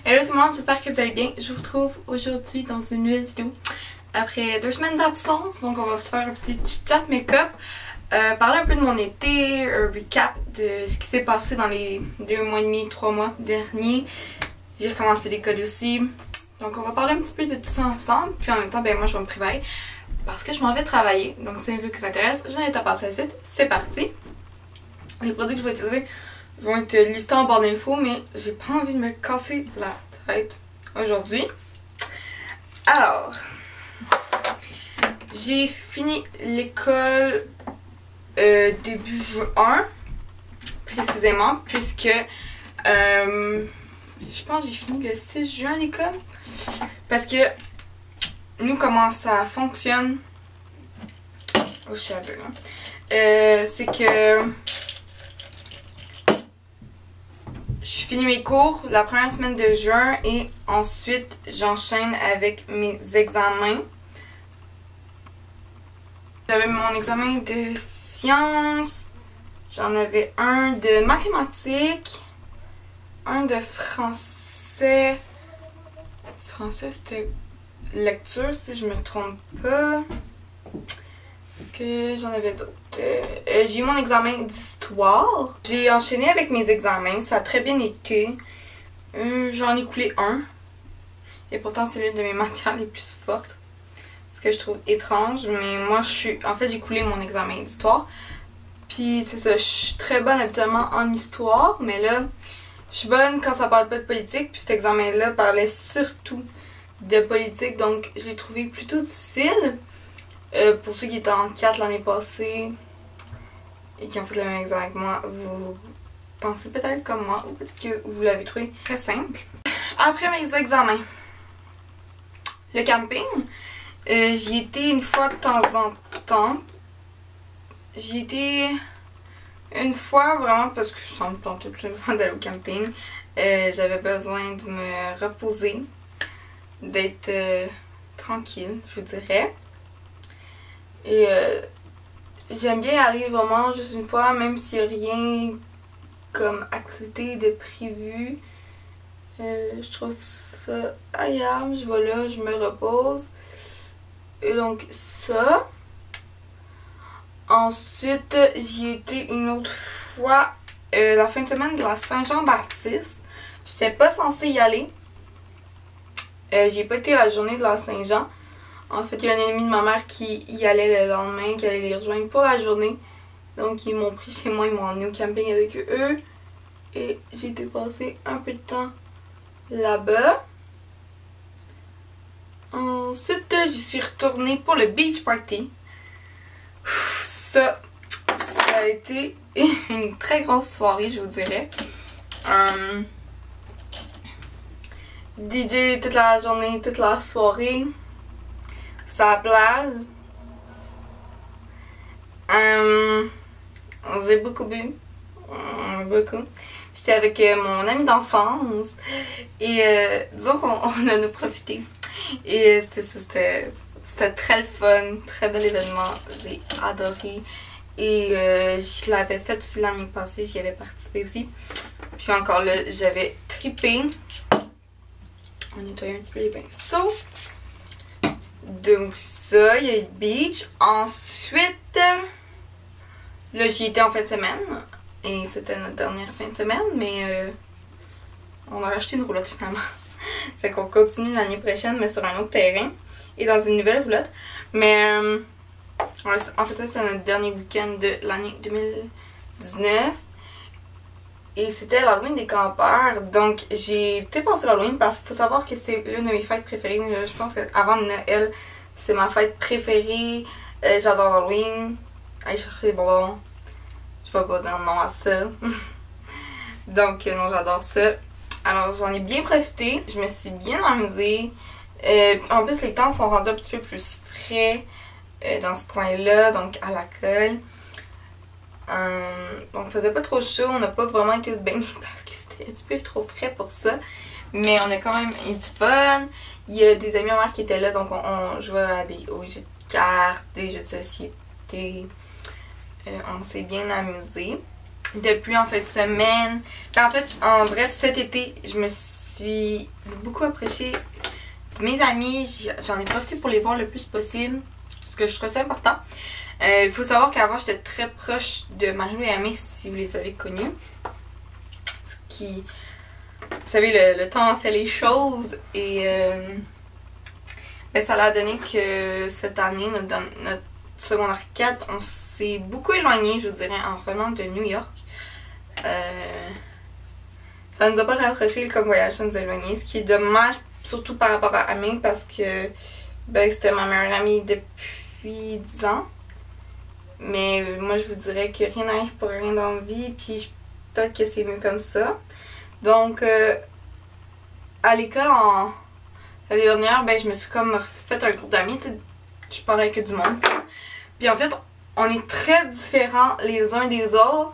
Hello tout le monde, j'espère que vous allez bien. Je vous retrouve aujourd'hui dans une nouvelle vidéo. Après 2 semaines d'absence, donc on va se faire un petit chat make-up. Parler un peu de mon été, un recap de ce qui s'est passé dans les 2 mois et demi, 3 mois derniers. J'ai recommencé l'école aussi. Donc on va parler un petit peu de tout ça ensemble. Puis en même temps, ben moi je vais me préparer parce que je m'en vais travailler. Donc si vous qui ça intéresse, j'en ai à passer à la suite. C'est parti. Les produits que je vais utiliser vont être listés en barre d'infos, mais j'ai pas envie de me casser la tête aujourd'hui. Alors, j'ai fini l'école début juin, précisément, puisque je pense que j'ai fini le 6 juin l'école. Parce que nous, comment ça fonctionne, oh, je suis aveugle, hein? C'est que je finis mes cours la première semaine de juin et ensuite j'enchaîne avec mes examens. J'avais mon examen de sciences, j'en avais un de mathématiques, un de français. Français, c'était lecture si je me trompe pas. Est-ce que j'en avais d'autres? J'ai eu mon examen d'histoire. J'ai enchaîné avec mes examens, ça a très bien été. J'en ai coulé un. Et pourtant c'est l'une de mes matières les plus fortes. Ce que je trouve étrange, mais moi en fait j'ai coulé mon examen d'histoire. Puis c'est ça, je suis très bonne habituellement en histoire, mais là je suis bonne quand ça parle pas de politique. Puis cet examen-là parlait surtout de politique, donc je l'ai trouvé plutôt difficile. Pour ceux qui étaient en 4 l'année passée et qui ont fait le même examen que moi, vous pensez peut-être comme moi ou peut-être que vous l'avez trouvé très simple. Après mes examens, le camping, j'y étais une fois de temps en temps. J'y étais une fois vraiment parce que ça me tentait tout simplement d'aller au camping. J'avais besoin de me reposer, d'être tranquille, je vous dirais. Et j'aime bien aller vraiment juste une fois, même s'il n'y a rien comme activité de prévu. Je trouve ça agréable, je vais là, je me repose. Et donc ça. Ensuite, j'y étais une autre fois la fin de semaine de la Saint-Jean-Baptiste. J'étais pas censée y aller. J'y ai pas été la journée de la Saint-Jean. En fait, il y a un ami de ma mère qui y allait le lendemain, qui allait les rejoindre pour la journée. Donc, ils m'ont pris chez moi, ils m'ont emmené au camping avec eux. Et j'ai été passer un peu de temps là-bas. Ensuite, j'y suis retournée pour le beach party. Ça a été une très grosse soirée, je vous dirais. DJ toute la journée, toute la soirée. À la plage. J'ai beaucoup bu. Beaucoup. J'étais avec mon ami d'enfance. Et disons qu'on en a profité. Et c'était très le fun. Très bel événement. J'ai adoré. Et je l'avais fait aussi l'année passée. J'y avais participé aussi. Puis encore là, j'avais trippé. On nettoyait un petit peu les pinceaux. Donc ça, il y a eu le beach. Ensuite, là j'y étais en fin de semaine. Et c'était notre dernière fin de semaine. Mais on a racheté une roulotte finalement. Fait qu'on continue l'année prochaine, mais sur un autre terrain. Et dans une nouvelle roulotte. Mais en fait ça c'est notre dernier week-end de l'année 2019. Et c'était l'Halloween des campeurs. Donc j'ai été passer l'Halloween parce qu'il faut savoir que c'est l'une de mes fêtes préférées. Je pense qu'avant Noël, c'est ma fête préférée. J'adore l'Halloween. Aller chercher des bonbons. Je vais pas dire non à ça. Donc non, j'adore ça. Alors j'en ai bien profité. Je me suis bien amusée. En plus les temps sont rendus un petit peu plus frais dans ce coin-là. Donc à la colle. Donc, il faisait pas trop chaud, on n'a pas vraiment été se baigner parce que c'était un petit peu trop frais pour ça. Mais on a quand même eu du fun. Il y a des amis à moi qui étaient là, donc on jouait aux jeux de cartes, des jeux de société. On s'est bien amusé. Depuis en fin de semaine. En fait, en bref, cet été, je me suis beaucoup approchée de mes amis. J'en ai profité pour les voir le plus possible, parce que je trouve ça important. Il faut savoir qu'avant, j'étais très proche de Marie-Lou et Amé, si vous les avez connus. Ce qui... Vous savez, le temps fait les choses. Et ben, ça a donné que cette année, notre secondaire 4, on s'est beaucoup éloigné, je vous dirais, en revenant de New York. Ça nous a pas rapproché comme voyage, ça nous a éloigné. Ce qui est dommage, surtout par rapport à Amé, parce que ben, c'était ma meilleure amie depuis 10 ans. Mais moi, je vous dirais que rien n'arrive pour rien dans la vie, puis peut-être que c'est mieux comme ça. Donc, à l'école, l'année dernière, ben, je me suis comme fait un groupe d'amis, je parlais avec du monde. Puis en fait, on est très différents les uns des autres,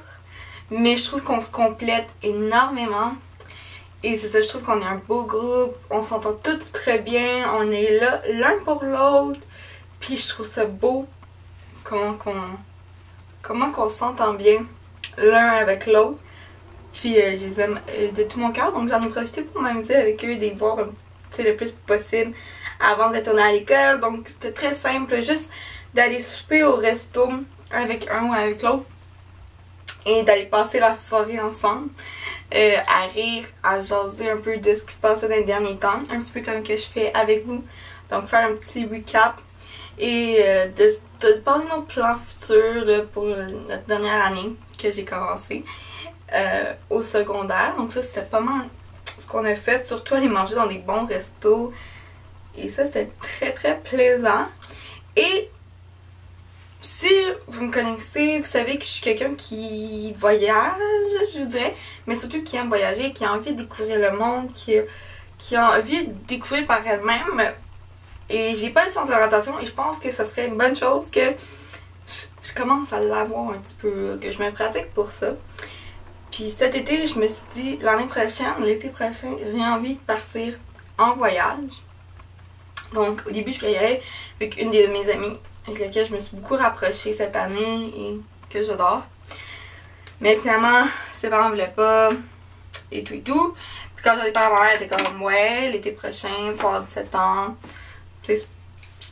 mais je trouve qu'on se complète énormément. Et c'est ça, je trouve qu'on est un beau groupe, on s'entend tous très bien, on est là l'un pour l'autre. Puis je trouve ça beau comment qu'on s'entend bien l'un avec l'autre. Puis je les aime de tout mon cœur, donc j'en ai profité pour m'amuser avec eux, de les voir le plus possible avant de retourner à l'école. Donc c'était très simple, juste d'aller souper au resto avec un ou avec l'autre et d'aller passer la soirée ensemble, à rire, à jaser un peu de ce qui se passait dans les derniers temps, un petit peu comme que je fais avec vous. Donc faire un petit recap et de parler de nos plans futurs là, pour notre dernière année que j'ai commencé au secondaire. Donc ça, c'était pas mal ce qu'on a fait, surtout aller manger dans des bons restos. Et ça, c'était très très plaisant. Et si vous me connaissez, vous savez que je suis quelqu'un qui voyage, je dirais, mais surtout qui aime voyager, qui a envie de découvrir le monde, qui a envie de découvrir par elle-même. Et j'ai pas le sens d'orientation et je pense que ça serait une bonne chose que je commence à l'avoir un petit peu, que je me pratique pour ça. Puis cet été, je me suis dit, l'été prochain, j'ai envie de partir en voyage. Donc au début, je voulais y aller avec une de mes amies, avec laquelle je me suis beaucoup rapprochée cette année et que j'adore. Mais finalement, ses parents voulaient pas et tout et tout. Puis quand j'en ai parlé à ma mère, elle était comme, ouais, l'été prochain, tu vas avoir 17 ans. C'est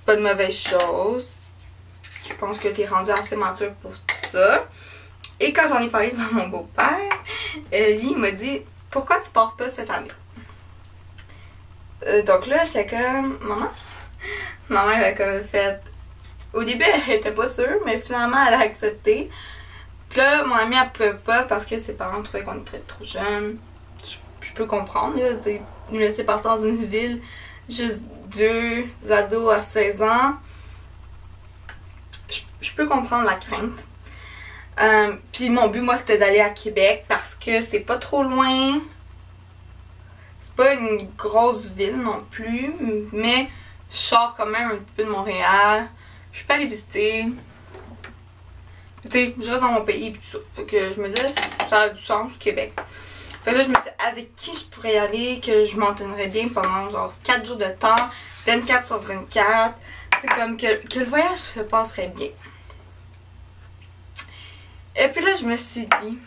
pas de mauvaise chose. Je pense que t'es rendu assez mature pour tout ça. Et quand j'en ai parlé devant mon beau-père, lui il m'a dit, pourquoi tu pars pas cette année? Donc là, j'étais comme, maman? Ma mère a comme fait. Au début, elle était pas sûre, mais finalement, elle a accepté. Puis là, mon amie, elle pouvait pas parce que ses parents trouvaient qu'on était trop jeunes. Je peux comprendre, là, nous laisser passer dans une ville, juste 2 ados à 16 ans. Je peux comprendre la crainte. Puis mon but, moi, c'était d'aller à Québec parce que c'est pas trop loin. C'est pas une grosse ville non plus, mais je sors quand même un petit peu de Montréal. Je peux aller visiter. Tu sais, je reste dans mon pays et tout ça. Fait que je me disais, ça a du sens, Québec. Fait que là, je me disais, avec qui je pourrais y aller, que je m'entraînerais bien pendant genre 4 jours de temps, 24 sur 24. C'est comme que le voyage se passerait bien. Et puis là, je me suis dit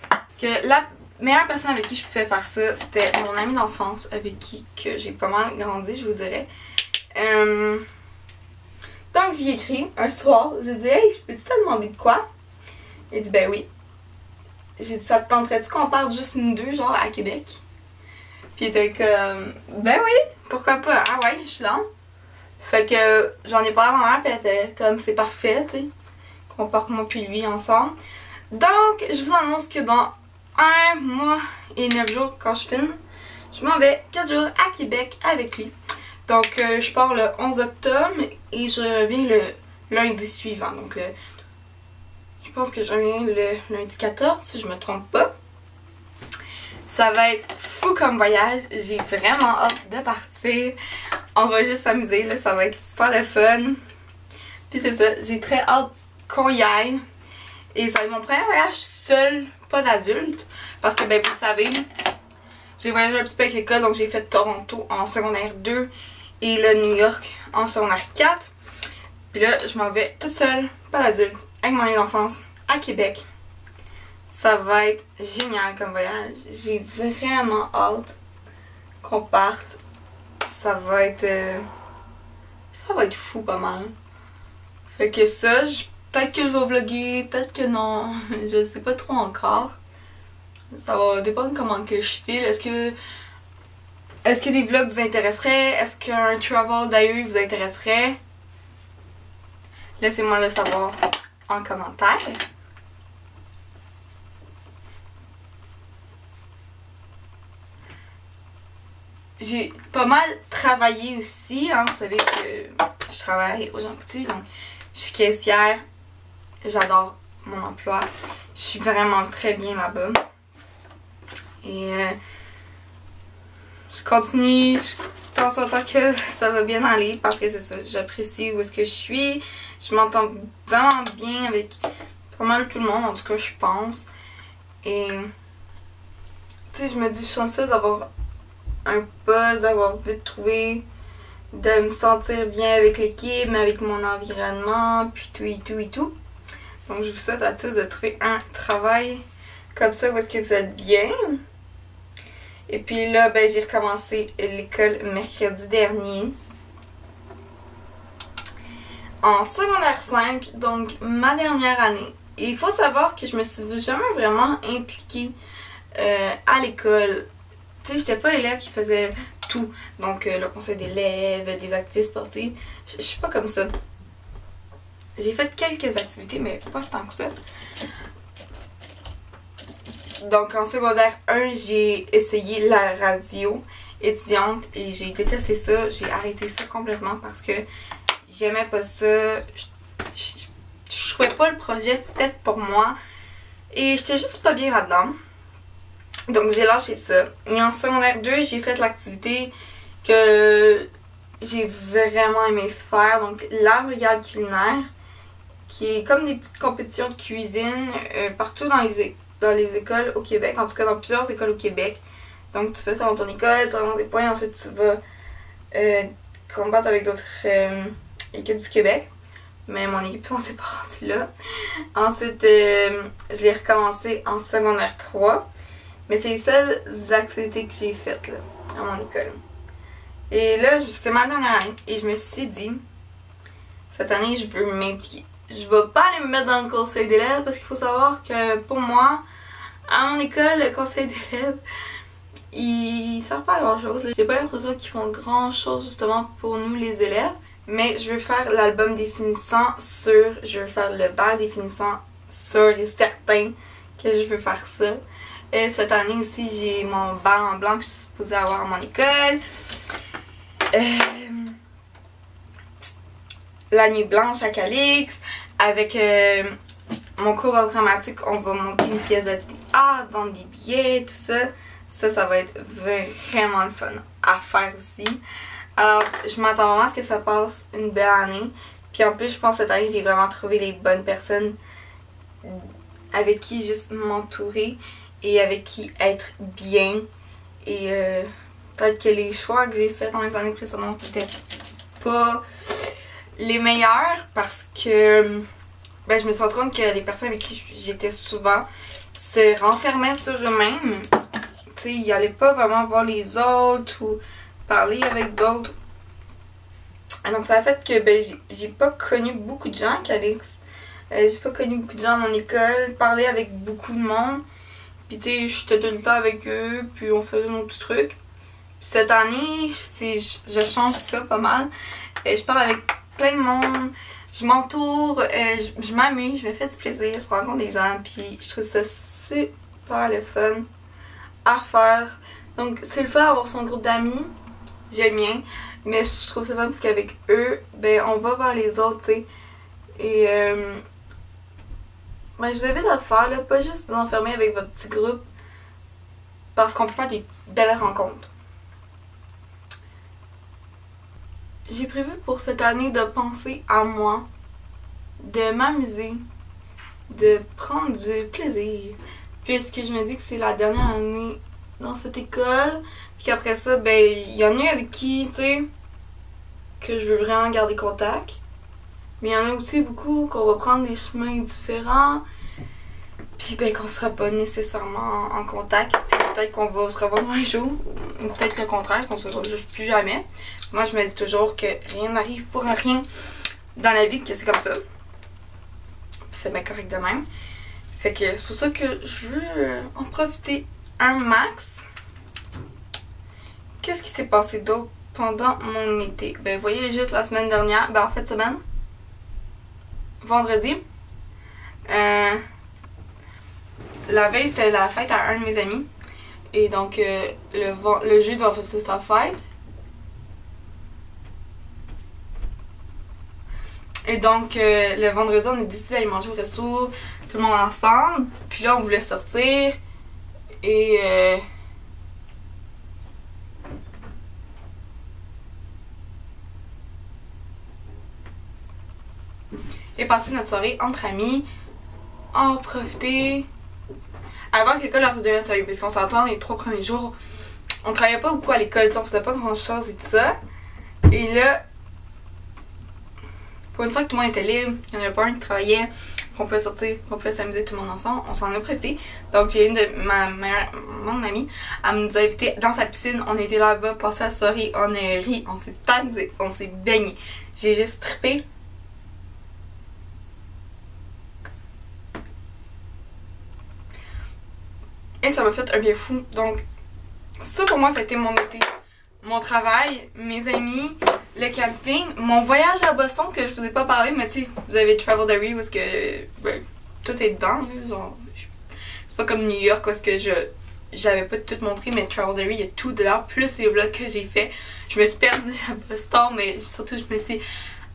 que la meilleure personne avec qui je pouvais faire ça, c'était mon amie d'enfance avec qui que j'ai pas mal grandi, je vous dirais. Donc j'y ai écrit un soir, j'ai dit, hey, je peux te demander de quoi? Il dit, ben oui. J'ai dit, ça te tenterait-tu qu'on parte juste nous deux, genre à Québec? Puis il était comme, ben oui, pourquoi pas? Ah ouais, je suis là. Fait que j'en ai parlé à ma mère, puis elle était comme, c'est parfait, tu sais, qu'on parte moi puis lui ensemble. Donc, je vous annonce que dans 1 mois et 9 jours, quand je filme, je m'en vais 4 jours à Québec avec lui. Donc, je pars le 11 octobre et je reviens le lundi suivant. Donc, je pense que je reviens le lundi 14, si je me trompe pas. Ça va être fou comme voyage. J'ai vraiment hâte de partir. On va juste s'amuser, là. Ça va être super le fun. Puis c'est ça, j'ai très hâte qu'on y aille. Et ça va être mon premier voyage seul, pas d'adulte. Parce que, ben, vous savez, j'ai voyagé un petit peu avec l'école. Donc, j'ai fait Toronto en secondaire 2 et le New York en secondaire 4. Puis là, je m'en vais toute seule, pas d'adulte, avec mon ami d'enfance, à Québec. Ça va être génial comme voyage. J'ai vraiment hâte qu'on parte, ça va être fou pas mal. Fait que ça, peut-être que je vais vlogger, peut-être que non, je sais pas trop encore. Ça va dépendre comment que je file. Est-ce que des vlogs vous intéresseraient? Est-ce qu'un travel d'ailleurs vous intéresserait? Laissez-moi le savoir en commentaire. J'ai pas mal travaillé aussi, hein. Vous savez que je travaille aux Jean Coutu, donc je suis caissière. J'adore mon emploi. Je suis vraiment très bien là-bas. Et je continue, je pense en tant que ça va bien aller parce que c'est ça, j'apprécie où est-ce que je suis. Je m'entends vraiment bien avec pas mal tout le monde, en tout cas je pense. Et tu sais, je me dis, je suis chanceuse d'avoir un poste, d'avoir vite trouvé, de me sentir bien avec l'équipe, avec mon environnement, puis tout et tout et tout. Donc je vous souhaite à tous de trouver un travail comme ça où est-ce que vous êtes bien. Et puis là, ben, j'ai recommencé l'école mercredi dernier. En secondaire 5, donc ma dernière année. Et il faut savoir que je me suis jamais vraiment impliquée à l'école. Tu sais, j'étais pas l'élève qui faisait tout. Donc le conseil d'élèves, des activités sportives. Je suis pas comme ça. J'ai fait quelques activités, mais pas tant que ça. Donc en secondaire 1, j'ai essayé la radio étudiante et j'ai détesté ça. J'ai arrêté ça complètement parce que j'aimais pas ça. Je trouvais pas le projet fait pour moi. Et j'étais juste pas bien là-dedans. Donc j'ai lâché ça. Et en secondaire 2, j'ai fait l'activité que j'ai vraiment aimé faire. Donc la brigade culinaire, qui est comme des petites compétitions de cuisine partout dans les écoles au Québec. En tout cas dans plusieurs écoles au Québec. Donc tu fais ça dans ton école, tu ramasses des points, ensuite tu vas combattre avec d'autres équipes du Québec. Mais mon équipe, on s'est pas rendu là. Ensuite, je l'ai recommencé en secondaire 3. Mais c'est les seules activités que j'ai faites là, à mon école. Et là, c'est ma dernière année. Et je me suis dit, cette année, je veux m'impliquer. Je vais pas aller me mettre dans le conseil d'élèves parce qu'il faut savoir que pour moi, à mon école, le conseil d'élèves, ils servent pas à grand chose. J'ai pas l'impression qu'ils font grand chose justement pour nous les élèves. Mais je veux faire l'album définissant sûr, je veux faire le bal définissant sûr et certain que je veux faire ça. Et cette année aussi, j'ai mon bal en blanc que je suis supposée avoir à mon école. La nuit blanche à Calix. Avec mon cours de dramatique, on va monter une pièce de théâtre, vendre des billets, tout ça. Ça va être vraiment le fun à faire aussi. Alors, je m'attends vraiment à ce que ça passe une belle année. Puis en plus, je pense que cette année, j'ai vraiment trouvé les bonnes personnes avec qui juste m'entourer et avec qui être bien. Et peut-être que les choix que j'ai faits dans les années précédentes n'étaient pas les meilleurs parce que ben, je me suis rendu compte que les personnes avec qui j'étais souvent se renfermaient sur eux-mêmes. Tu sais, ils n'allaient pas vraiment voir les autres ou parler avec d'autres. Donc ça a fait que ben, j'ai pas connu beaucoup de gens à Calix. J'ai pas connu beaucoup de gens à mon école, parlé avec beaucoup de monde. Puis tu sais, j'étais tout le temps avec eux, puis on faisait nos petits trucs. Puis cette année, je change ça pas mal. Je parle avec plein de monde, je m'entoure, je m'amuse, je me fais du plaisir, je rencontre des gens, puis je trouve ça super le fun à faire. Donc c'est le fun d'avoir son groupe d'amis, j'aime bien, mais je trouve ça fun parce qu'avec eux, ben on va vers les autres, tu sais. Et ben, je vous invite à le faire, là, pas juste vous enfermer avec votre petit groupe, parce qu'on peut faire des belles rencontres. J'ai prévu pour cette année de penser à moi, de m'amuser, de prendre du plaisir, puisque je me dis que c'est la dernière année dans cette école, puis qu'après ça, ben, il y en a avec qui, tu sais, que je veux vraiment garder contact, mais il y en a aussi beaucoup qu'on va prendre des chemins différents, Puis ben qu'on sera pas nécessairement en contact. Puis peut-être qu'on va se revoir un jour. Ou peut-être le contraire, qu'on se revoit juste plus jamais. Moi je me dis toujours que rien n'arrive pour rien dans la vie, que c'est comme ça. Puis c'est bien correct de même. Fait que c'est pour ça que je veux en profiter un max. Qu'est-ce qui s'est passé d'autre pendant mon été? Ben vous voyez juste la semaine dernière, ben en fait semaine, vendredi, la veille c'était la fête à un de mes amis. Et donc le jeudi on faisait sa fête. Et donc le vendredi on a décidé d'aller manger au resto, tout le monde ensemble. Puis là on voulait sortir. Et passer notre soirée entre amis, en profiter. Avant que l'école redevienne sérieux, parce qu'on s'entend les 3 premiers jours, on travaillait pas beaucoup à l'école, on faisait pas grand chose et tout ça. Et là, pour une fois que tout le monde était libre, il y en avait pas un qui travaillait, qu'on pouvait sortir, qu'on pouvait s'amuser tout le monde ensemble, on s'en a profité. Donc j'ai une de mon amie, elle nous a invités dans sa piscine, on a été là-bas, passé la soirée, on a ri, on s'est amusé, on s'est baigné. J'ai juste trippé. Et ça m'a fait un bien fou. Donc, ça pour moi, c'était mon été. Mon travail, mes amis, le camping, mon voyage à Boston que je vous ai pas parlé, mais tu sais, vous avez Travel Diary où est-ce que ben, tout est dedans. Là, genre, c'est pas comme New York où est-ce que j'avais pas tout montré, mais Travel Diary, il y a tout dedans, plus les vlogs que j'ai fait. Je me suis perdue à Boston, mais surtout, je me suis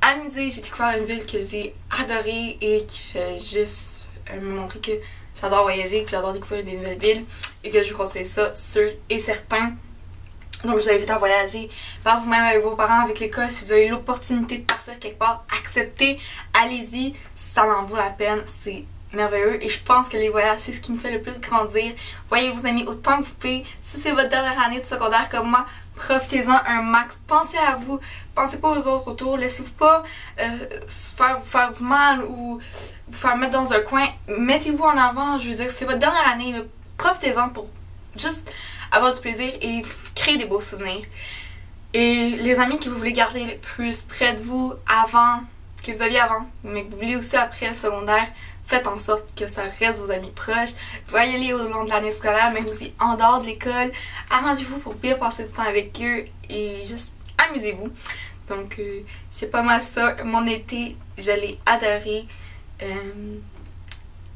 amusée. J'ai découvert une ville que j'ai adorée et qui fait juste me montrer que j'adore voyager, que j'adore découvrir des nouvelles villes et que je vous conseille ça sûr et certain. Donc je vous invite à voyager par vous-même avec vos parents, avec l'école. Si vous avez l'opportunité de partir quelque part, acceptez, allez-y, ça en vaut la peine, c'est merveilleux. Et je pense que les voyages, c'est ce qui me fait le plus grandir. Voyez vos amis autant que vous pouvez. Si c'est votre dernière année de secondaire comme moi, profitez-en un max. Pensez à vous, pensez pas aux autres autour. Laissez-vous pas vous faire du mal ou vous faire mettre dans un coin. Mettez-vous en avant. Je veux dire, c'est votre dernière année. Profitez-en pour juste avoir du plaisir et créer des beaux souvenirs. Et les amis que vous voulez garder le plus près de vous avant, que vous aviez avant, mais que vous voulez aussi après le secondaire, faites en sorte que ça reste vos amis proches. Voyez-les au long de l'année scolaire, mais aussi en dehors de l'école. Arrangez-vous pour bien passer du temps avec eux et juste amusez-vous. Donc c'est pas mal ça. Mon été, je l'ai adoré.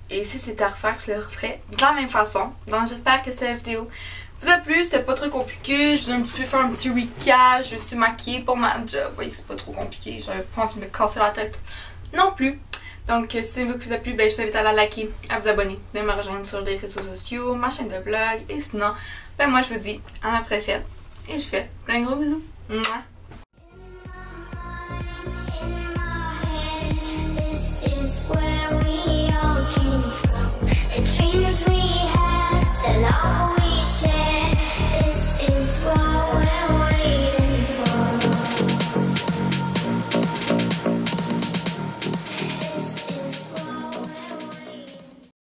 Et si c'était à refaire, je le referais de la même façon. Donc j'espère que cette vidéo vous a plu. C'était pas trop compliqué. Je vais un petit peu faire un petit recap. Je me suis maquillée pour ma job. Vous voyez que c'est pas trop compliqué. J'avais pas envie de me casser la tête non plus. Donc si cette vidéo vous a plu, ben, je vous invite à la liker, à vous abonner, de me rejoindre sur les réseaux sociaux, ma chaîne de vlog. Et sinon, ben moi je vous dis à la prochaine. Et je fais plein de gros bisous. Mouah.